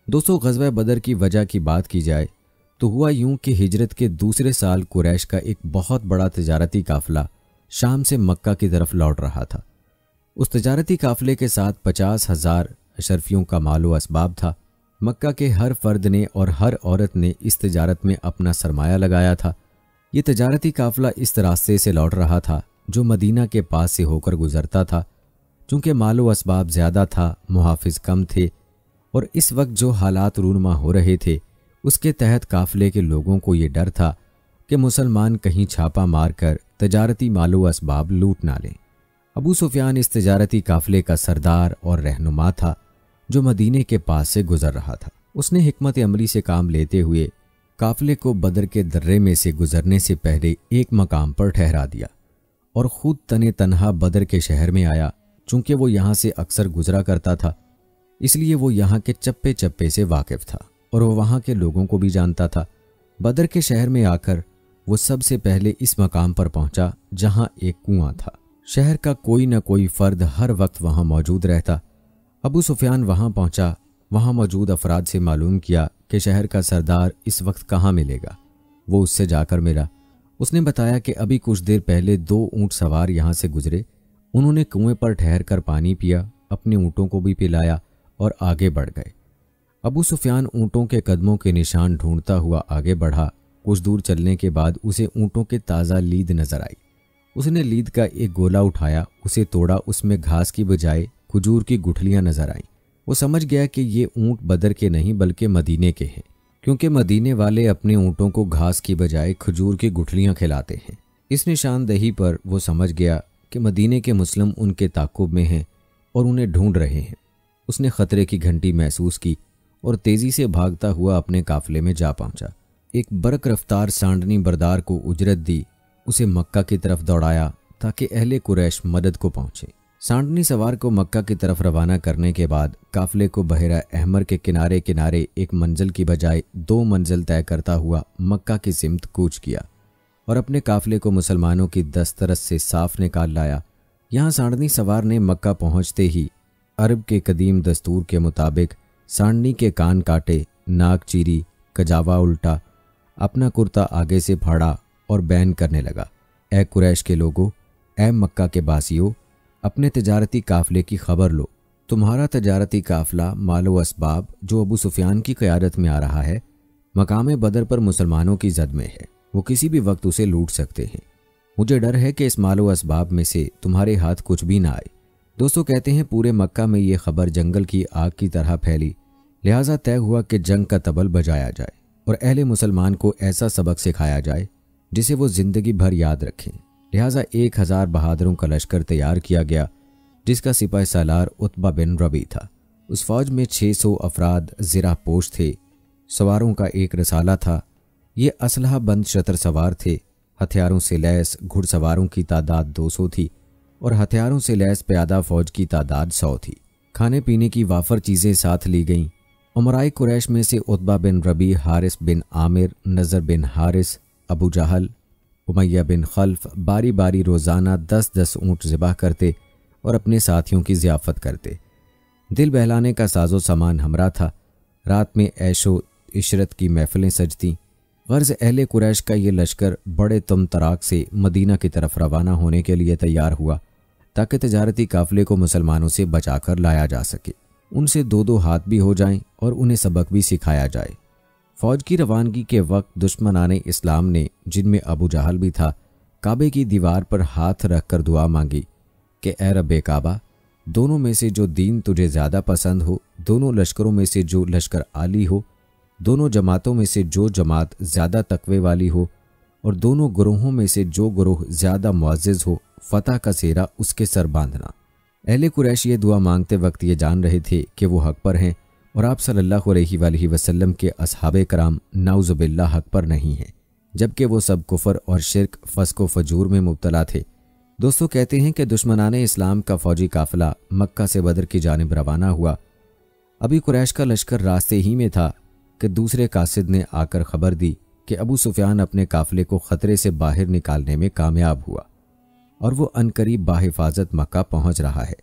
دوستو، غزوہ بدر کی وجہ کی بات کی جائے تو ہوا یوں کہ ہجرت کے دوسرے سال قریش کا ایک بہت بڑا تجارتی قافلہ شام سے مکہ کی طرف لوٹ رہا تھا۔ اس تجارتی قافلے کے ساتھ 50,000 اشرفیوں کا مال و اسباب تھا۔ مکہ کے ہر فرد نے اور ہر عورت نے اس تجارت میں اپنا سرمایہ لگایا تھا۔ یہ تجارتی قافلہ اس راستے سے لوٹ رہا تھا جو مدینہ کے پاس سے ہو کر گزرتا تھا۔ چونکہ مال و اسباب زیادہ تھا، محافظ کم تھے، اور اس وقت جو حالات رونما ہو رہے تھے اس کے تحت قافلے کے لوگوں کو یہ ڈر تھا کہ مسلمان کہیں چھاپا مار کر تجارتی مال و اسباب لوٹ نہ لیں۔ ابو سفیان اس تجارتی قافلے کا سردار اور رہنما تھا جو مدینے کے پاس سے گزر رہا تھا۔ اس نے حکمت عملی سے کام لیتے ہوئے قافلے کو بدر کے درے میں سے گزرنے سے پہلے ایک مقام پر ٹھہرا دیا اور خود تنہا بدر کے شہر میں آیا۔ چونکہ وہ یہاں سے اکثر گزرا کرتا تھا، اس لیے وہ یہاں کے چپے چپے سے واقف تھا اور وہ وہاں کے لوگوں کو بھی جانتا تھا۔ بدر کے شہر میں آ کر وہ سب سے پہلے اس مقام پر پہنچا جہاں ایک کنواں تھا۔ شہر کا کوئی نہ کوئی فرد ہر وقت وہاں موجود رہتا۔ ابو سفیان وہاں پہنچا، وہاں موجود افراد سے معلوم کیا کہ شہر کا سردار اس وقت کہاں ملے گا۔ وہ اس سے جا کر ملا۔ اس نے بتایا کہ ابھی کچھ دیر پہلے 2 اونٹ سوار یہاں سے گزرے۔ انہوں نے کنویں پر ٹھہر کر پانی پیا، اپنے اونٹوں کو بھی پلایا اور آگے بڑھ گئے۔ ابو سفیان اونٹوں کے قدموں کے نشان ڈھونڈتا ہوا آگے بڑھا۔ کچھ دور چلنے کے بعد اسے اونٹوں کے تازہ لید نظر آئی۔ اس نے لید کا ایک گولا اٹھایا، اسے توڑا، اس میں گھاس کی بجائے کھجور کی گٹھلیاں نظر آئیں۔ وہ سمجھ گیا کہ یہ اونٹ بدر کے نہیں بلکہ مدینے کے ہیں، کیونکہ مدینے والے اپنے اونٹوں کو گھاس کی بجائے کھجور کی گٹھلیاں کھلاتے ہیں۔ اس نشاندہی پر وہ سمجھ گیا کہ مدینے کے مسلم ان کے تعاقب میں ہیں اور انہیں ڈھونڈ رہے ہیں۔ اس نے خطرے کی گھنٹی محسوس کی اور تیزی سے بھاگتا ہوا اپنے قافلے میں جا پہنچا۔ ایک برق رفتار سانڈنی بردار کو اجرت دی، اسے مکہ کی طرف دوڑایا تاکہ اہل قریش مدد کو پہنچے۔ سانڈنی سوار کو مکہ کی طرف روانہ کرنے کے بعد قافلے کو بحیرہ احمر کے کنارے کنارے ایک منزل کی بجائے 2 منزل طے کرتا ہوا مکہ کی سمت کوچ کیا اور اپنے قافلے کو مسلمانوں کی دسترس سے صاف نکال لایا۔ یہاں سانڈنی سوار نے مکہ پہنچتے ہی عرب کے قدیم دستور کے مطابق سانڈنی کے کان کاٹے ناک چیری، کجاوا الٹا، اپنا کرتا آگے سے پھاڑا اور بین کرنے لگا، اے قریش کے لوگوں، اے مکہ کے باسیوں، اپنے تجارتی قافلے کی خبر لو۔ تمہارا تجارتی قافلہ مال و اسباب جو ابو سفیان کی قیادت میں آ رہا ہے، مقام بدر پر مسلمانوں کی زد میں ہے، وہ کسی بھی وقت اسے لوٹ سکتے ہیں۔ مجھے ڈر ہے کہ اس مال و اسباب میں سے تمہارے ہاتھ کچھ بھی نہ آئے۔ دوستو کہتے ہیں پورے مکہ میں یہ خبر جنگل کی آگ کی طرح پھیلی، لہٰذا طے ہوا کہ جنگ کا طبل بجایا جائے اور اہل مسلمان کو ایسا سبق سکھایا جائے جسے وہ زندگی بھر یاد رکھیں۔ لہٰذا 1000 بہادروں کا لشکر تیار کیا گیا جس کا سپاہ سالار عتبہ بن ربیع تھا۔ اس فوج میں 600 افراد زرہ پوش تھے، سواروں کا ایک رسالہ تھا، یہ اسلحہ بند شتر سوار تھے، ہتھیاروں سے لیس گھڑ سواروں کی تعداد 200 تھی اور ہتھیاروں سے لیس پیادہ فوج کی تعداد 100 تھی۔ کھانے پینے کی وافر چیزیں ساتھ لی گئیں۔ امراء قریش میں سے عتبہ بن ربیع، حارث بن عامر، نضر بن حارث، ابو جہل، امیہ بن خلف باری باری روزانہ 10 اونٹ ذبح کرتے اور اپنے ساتھیوں کی ضیافت کرتے۔ دل بہلانے کا ساز و سامان ہمراہ تھا، رات میں عیش و عشرت کی محفلیں سجتیں۔ غرض اہل قریش کا یہ لشکر بڑے تم تراک سے مدینہ کی طرف روانہ ہونے کے لیے تیار ہوا تاکہ تجارتی قافلے کو مسلمانوں سے بچا کر لایا جا سکے، ان سے 2 ہاتھ بھی ہو جائیں اور انہیں سبق بھی سکھایا جائے۔ فوج کی روانگی کے وقت دشمنان اسلام نے، جن میں ابو جہل بھی تھا، کعبے کی دیوار پر ہاتھ رکھ کر دعا مانگی کہ اے رب کعبہ، دونوں میں سے جو دین تجھے زیادہ پسند ہو، دونوں لشکروں میں سے جو لشکر عالی ہو، دونوں جماعتوں میں سے جو جماعت زیادہ تقوی والی ہو اور دونوں گروہوں میں سے جو گروہ زیادہ معزز ہو، فتح کا سہرا اس کے سر باندھنا۔ اہل قریش یہ دعا مانگتے وقت یہ جان رہے تھے کہ وہ حق پر ہیں اور آپ صلی اللہ علیہ وآلہ وسلم کے اصحاب کرام نعوذ باللہ حق پر نہیں ہیں، جبکہ وہ سب کفر اور شرک، فسق و فجور میں مبتلا تھے۔ دوستو کہتے ہیں کہ دشمنان اسلام کا فوجی قافلہ مکہ سے بدر کی جانب روانہ ہوا۔ ابھی قریش کا لشکر راستے ہی میں تھا کہ دوسرے قاصد نے آ کر خبر دی کہ ابو سفیان اپنے قافلے کو خطرے سے باہر نکالنے میں کامیاب ہوا اور وہ عنقریب بحفاظت مکہ پہنچ رہا ہے۔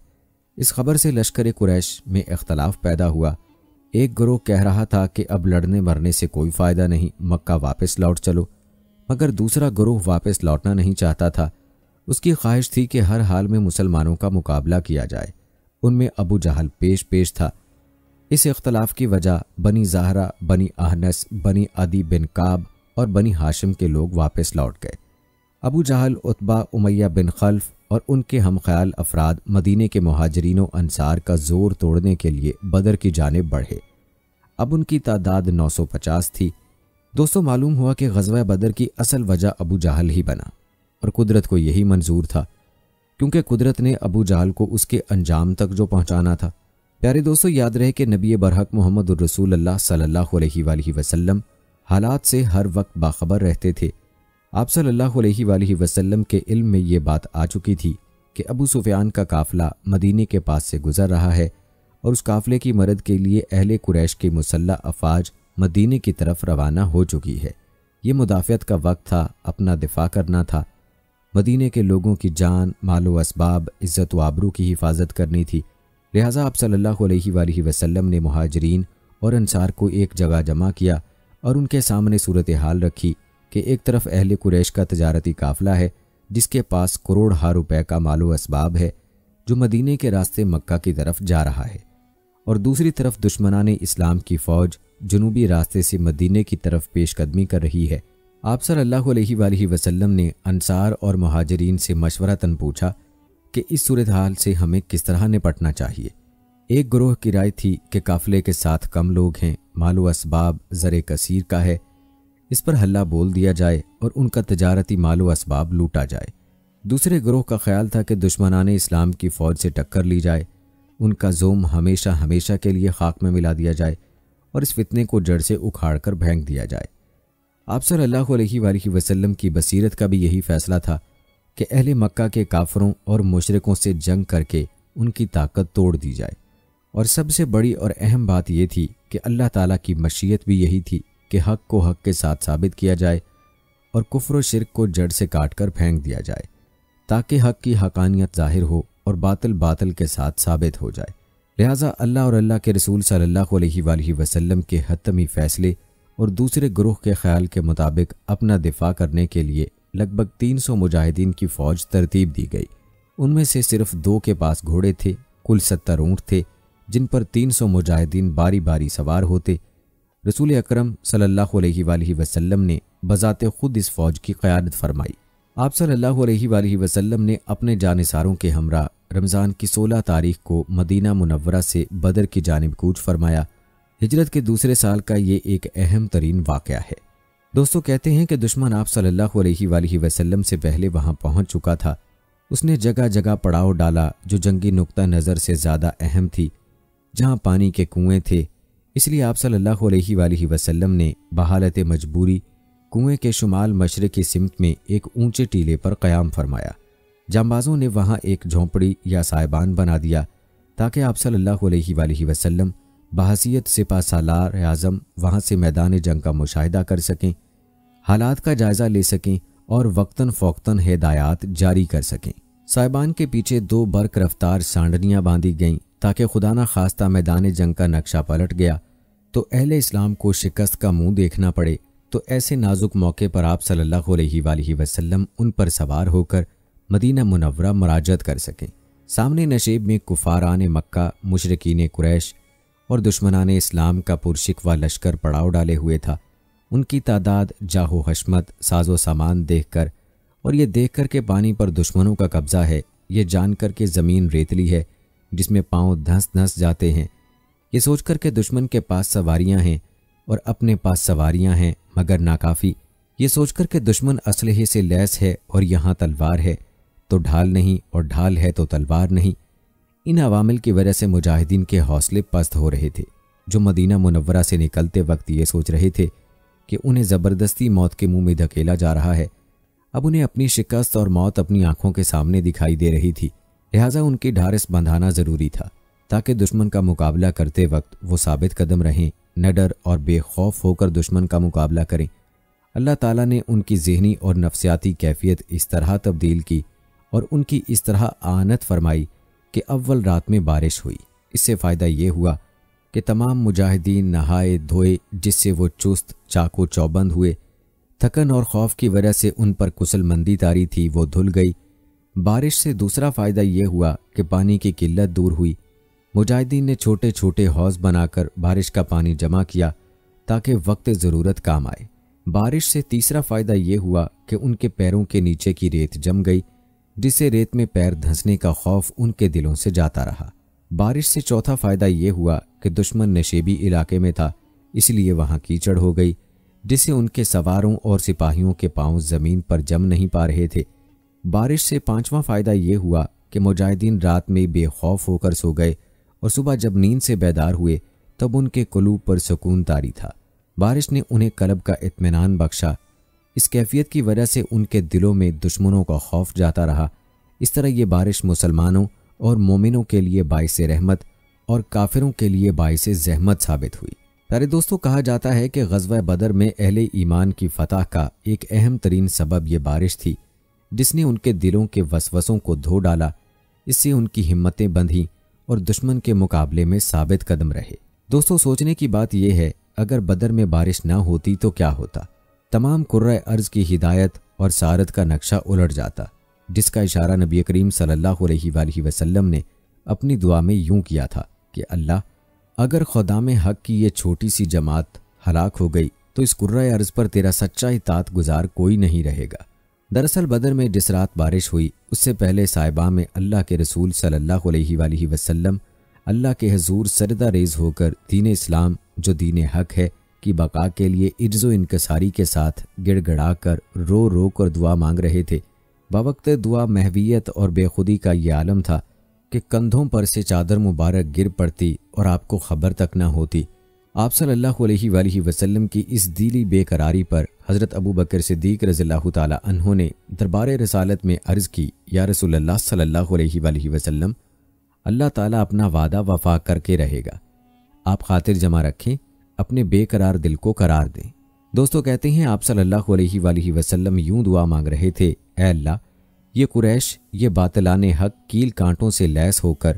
اس خبر سے لشکر قریش میں اختلاف پیدا ہوا۔ ایک گروہ کہہ رہا تھا کہ اب لڑنے مرنے سے کوئی فائدہ نہیں، مکہ واپس لوٹ چلو، مگر دوسرا گروہ واپس لوٹنا نہیں چاہتا تھا۔ اس کی خواہش تھی کہ ہر حال میں مسلمانوں کا مقابلہ کیا جائے۔ ان میں ابو جہل پیش تھا۔ اس اختلاف کی وجہ بنی زہرہ، بنی احنس، بنی عدی بن کعب اور بنی ہاشم کے لوگ واپس لوٹ گئے۔ ابو جہل، عتبہ، امیہ بن خلف اور ان کے ہم خیال افراد مدینے کے مہاجرین و انصار کا زور توڑنے کے لیے بدر کی جانب بڑھے۔ اب ان کی تعداد 950 تھی۔ دوستو معلوم ہوا کہ غزوہ بدر کی اصل وجہ ابو جہل ہی بنا اور قدرت کو یہی منظور تھا، کیونکہ قدرت نے ابو جہل کو اس کے انجام تک جو پہنچانا تھا۔ پیارے دوستو یاد رہے کہ نبی برحق محمد الرسول اللہ صلی اللہ علیہ وآلہ وسلم حالات سے ہر وقت باخبر رہتے تھے۔ آپ صلی اللہ علیہ وآلہ وسلم کے علم میں یہ بات آ چکی تھی کہ ابو سفیان کا قافلہ مدینے کے پاس سے گزر رہا ہے اور اس قافلے کی مدد کے لیے اہل قریش کی مسلح افواج مدینے کی طرف روانہ ہو چکی ہے۔ یہ مدافعت کا وقت تھا، اپنا دفاع کرنا تھا، مدینے کے لوگوں کی جان، مال و اسباب، عزت و آبرو کی حفاظت کرنی تھی۔ لہٰذا آپ صلی اللہ علیہ وآلہ وسلم نے مہاجرین اور انصار کو ایک جگہ جمع کیا اور ان کے سامنے صورتحال رکھی کہ ایک طرف اہل قریش کا تجارتی قافلہ ہے جس کے پاس کروڑہا روپے کا مال و اسباب ہے جو مدینے کے راستے مکہ کی طرف جا رہا ہے، اور دوسری طرف دشمنان اسلام کی فوج جنوبی راستے سے مدینے کی طرف پیش قدمی کر رہی ہے۔ آپ صلی اللہ علیہ وآلہ وسلم نے انصار اور مہاجرین سے مشورتاً پوچھا کہ اس صورتحال سے ہمیں کس طرح نپٹنا چاہیے۔ ایک گروہ کی رائے تھی کہ قافلے کے ساتھ کم لوگ ہیں، مال و اسباب زر کثیر کا ہے، اس پر حلہ بول دیا جائے اور ان کا تجارتی مال و اسباب لوٹا جائے۔ دوسرے گروہ کا خیال تھا کہ دشمنان اسلام کی فوج سے ٹکر لی جائے، ان کا زوم ہمیشہ کے لیے خاک میں ملا دیا جائے اور اس فتنے کو جڑ سے اکھاڑ کر پھینک دیا جائے۔ آپ صلی اللہ علیہ وآلہ وسلم کی بصیرت کا بھی یہی فیصلہ تھا کہ اہل مکہ کے کافروں اور مشرکوں سے جنگ کر کے ان کی طاقت توڑ دی جائے، اور سب سے بڑی اور اہم بات یہ تھی کہ اللہ تعالیٰ کی مشیت بھی یہی تھی کہ حق کو حق کے ساتھ ثابت کیا جائے اور کفر و شرک کو جڑ سے کاٹ کر پھینک دیا جائے، تاکہ حق کی حقانیت ظاہر ہو اور باطل باطل کے ساتھ ثابت ہو جائے۔ لہٰذا اللہ اور اللہ کے رسول صلی اللہ علیہ وآلہ وسلم کے حتمی فیصلے اور دوسرے گروہ کے خیال کے مطابق اپنا دفاع کرنے کے لیے لگ بھگ 300 مجاہدین کی فوج ترتیب دی گئی۔ ان میں سے صرف 2 کے پاس گھوڑے تھے، کل 70 اونٹ تھے جن پر 300 مجاہدین باری باری سوار ہوتے۔ رسول اکرم صلی اللہ علیہ وآلہ وسلم نے بذات خود اس فوج کی قیادت فرمائی۔ آپ صلی اللہ علیہ وآلہ وسلم نے اپنے جانثاروں کے ہمراہ رمضان کی 16 تاریخ کو مدینہ منورہ سے بدر کی جانب کوچ فرمایا۔ ہجرت کے دوسرے سال کا یہ ایک اہم ترین واقعہ ہے۔ دوستو کہتے ہیں کہ دشمن آپ صلی اللہ علیہ وآلہ وسلم سے پہلے وہاں پہنچ چکا تھا۔ اس نے جگہ جگہ پڑاؤ ڈالا جو جنگی نقطہ نظر سے زیادہ اہم تھی، جہاں پانی کے کنویں تھے۔ اس لیے آپ صلی اللہ علیہ وآلہ وسلم نے بحالت مجبوری کنویں کے شمال مشرق کی سمت میں ایک اونچے ٹیلے پر قیام فرمایا۔ جانبازوں نے وہاں ایک جھونپڑی یا سائبان بنا دیا تاکہ آپ صلی اللہ علیہ وآلہ وسلم بحیثیت سپہ سالار اعظم وہاں سے میدان جنگ کا مشاہدہ کر سکیں، حالات کا جائزہ لے سکیں اور وقتاً فوقتاً ہدایات جاری کر سکیں۔ سائبان کے پیچھے 2 برق رفتار سانڈنیاں باندھی گئیں تاکہ خدا نہ خواستہ میدان جنگ کا نقشہ پلٹ گیا تو اہل اسلام کو شکست کا منہ دیکھنا پڑے، تو ایسے نازک موقع پر آپ صلی اللہ علیہ وآلہ وسلم ان پر سوار ہو کر مدینہ منورہ مراجعت کر سکیں۔ سامنے نشیب میں کفاران مکہ، مشرکین قریش اور دشمنان اسلام کا پرشکوہ لشکر پڑاؤ ڈالے ہوئے تھا۔ ان کی تعداد، جاہ و حشمت، ساز و سامان دیکھ کر اور یہ دیکھ کر کہ پانی پر دشمنوں کا قبضہ ہے، یہ جان کر کہ زمین ریتلی ہے جس میں پاؤں دھنس دھنس جاتے ہیں، یہ سوچ کر کہ دشمن کے پاس سواریاں ہیں اور اپنے پاس سواریاں ہیں مگر ناکافی، یہ سوچ کر کہ دشمن اسلحے سے لیس ہے اور یہاں تلوار ہے تو ڈھال نہیں اور ڈھال ہے تو تلوار نہیں، ان عوامل کی وجہ سے مجاہدین کے حوصلے پست ہو رہے تھے، جو مدینہ منورہ سے نکلتے وقت یہ سوچ رہے تھے کہ انہیں زبردستی موت کے منہ میں دھکیلا جا رہا ہے۔ اب انہیں اپنی شکست اور موت اپنی آنکھوں کے سامنے دکھائی دے رہی تھی، لہٰذا ان کی ڈھارس بندھانا ضروری تھا تاکہ دشمن کا مقابلہ کرتے وقت وہ ثابت قدم رہیں، نہ ڈر اور بے خوف ہو کر دشمن کا مقابلہ کریں۔ اللہ تعالیٰ نے ان کی ذہنی اور نفسیاتی کیفیت اس طرح تبدیل کی اور ان کی اس طرح اعانت فرمائی کہ اول رات میں بارش ہوئی۔ اس سے فائدہ یہ ہوا کہ تمام مجاہدین نہائے دھوئے، جس سے وہ چست چاقو چوبند ہوئے۔ تھکن اور خوف کی وجہ سے ان پر کسل مندی طاری تھی، وہ دھل گئی۔ بارش سے دوسرا فائدہ یہ ہوا کہ پانی کی قلت دور ہوئی۔ مجاہدین نے چھوٹے چھوٹے حوض بنا کر بارش کا پانی جمع کیا تاکہ وقت ضرورت کام آئے۔ بارش سے تیسرا فائدہ یہ ہوا کہ ان کے پیروں کے نیچے کی ریت جم گئی، جس سے ریت میں پیر دھنسنے کا خوف ان کے دلوں سے جاتا رہا۔ بارش سے چوتھا فائدہ یہ ہوا کہ دشمن نشیبی علاقے میں تھا، اس لیے وہاں کیچڑ ہو گئی، جس سے ان کے سواروں اور سپاہیوں کے پاؤں زمین پر جم نہیں پا رہے تھے۔ بارش سے پانچواں فائدہ یہ ہوا کہ مجاہدین رات میں بے خوف ہو کر سو گئے اور صبح جب نیند سے بیدار ہوئے تب ان کے قلوب پر سکون طاری تھا۔ بارش نے انہیں قلب کا اطمینان بخشا۔ اس کیفیت کی وجہ سے ان کے دلوں میں دشمنوں کا خوف جاتا رہا۔ اس طرح یہ بارش مسلمانوں اور مومنوں کے لیے باعث رحمت اور کافروں کے لیے باعث زحمت ثابت ہوئی۔ پیارے دوستو، کہا جاتا ہے کہ غزوہ بدر میں اہل ایمان کی فتح کا ایک اہم ترین سبب یہ بارش تھی، جس نے ان کے دلوں کے وسوسوں کو دھو ڈالا۔ اس سے ان کی ہمتیں بندھیں اور دشمن کے مقابلے میں ثابت قدم رہے۔ دوستو، سوچنے کی بات یہ ہے، اگر بدر میں بارش نہ ہوتی تو کیا ہوتا؟ تمام کرۂ ارض کی ہدایت اور سعادت کا نقشہ الٹ جاتا، جس کا اشارہ نبی کریم صلی اللہ علیہ وآلہ وسلم نے اپنی دعا میں یوں کیا تھا کہ اللہ، اگر خدام حق کی یہ چھوٹی سی جماعت ہلاک ہو گئی تو اس کرۂ ارض پر تیرا سچا اطاعت گزار کوئی نہیں رہے گا۔ دراصل بدر میں جس رات بارش ہوئی، اس سے پہلے صائبہ میں اللہ کے رسول صلی اللہ علیہ وآلہ وسلم اللہ کے حضور سجدہ ریز ہو کر دین اسلام جو دین حق ہے کی بقا کے لیے عجز و انکساری کے ساتھ گڑ گڑا کر رو رو کر دعا مانگ رہے تھے۔ بوقت دعا محویت اور بے خودی کا یہ عالم تھا کہ کندھوں پر سے چادر مبارک گر پڑتی اور آپ کو خبر تک نہ ہوتی۔ آپ صلی اللہ علیہ وآلہ وسلم کی اس دلی بے قراری پر حضرت ابو بکر صدیق رضی اللہ تعالی عنہ نے دربار رسالت میں عرض کی، یا رسول اللہ صلی اللہ علیہ وآلہ وسلم، اللہ تعالیٰ اپنا وعدہ وفا کر کے رہے گا، آپ خاطر جمع رکھیں، اپنے بے قرار دل کو قرار دیں۔ دوستو کہتے ہیں آپ صلی اللہ علیہ وآلہ وسلم یوں دعا مانگ رہے تھے، اے اللہ، یہ قریش، یہ باطلان حق کیل کانٹوں سے لیس ہو کر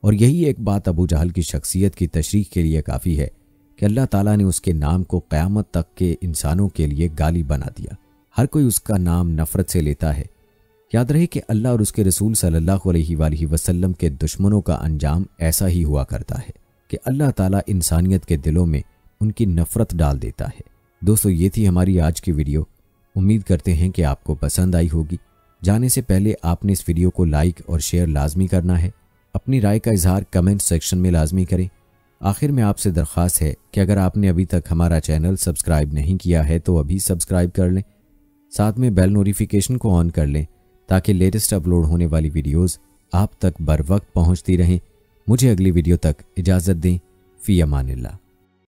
اور یہی ایک بات ابو جہل کی شخصیت کی تشریح کے لیے کافی ہے کہ اللہ تعالیٰ نے اس کے نام کو قیامت تک کے انسانوں کے لیے گالی بنا دیا۔ ہر کوئی اس کا نام نفرت سے لیتا ہے۔ یاد رہے کہ اللہ اور اس کے رسول صلی اللہ علیہ وآلہ وسلم کے دشمنوں کا انجام ایسا ہی ہوا کرتا ہے کہ اللہ تعالیٰ انسانیت کے دلوں میں ان کی نفرت ڈال دیتا ہے۔ دوستو، یہ تھی ہماری آج کی ویڈیو۔ امید کرتے ہیں کہ آپ کو پسند آئی ہوگی۔ جانے سے پہلے آپ نے اس ویڈیو کو لائک اور شیئر لازمی کرنا ہے۔ اپنی رائے کا اظہار کمنٹ سیکشن میں لازمی کریں۔ آخر میں آپ سے درخواست ہے کہ اگر آپ نے ابھی تک ہمارا چینل سبسکرائب نہیں کیا ہے تو ابھی سبسکرائب کر لیں، ساتھ میں بیل نوٹیفیکیشن کو آن کر لیں تاکہ لیٹسٹ اپلوڈ ہونے والی ویڈیوز آپ تک بر وقت پہنچتی رہیں۔ مجھے اگلی ویڈیو تک اجازت دیں۔ فی امان اللہ۔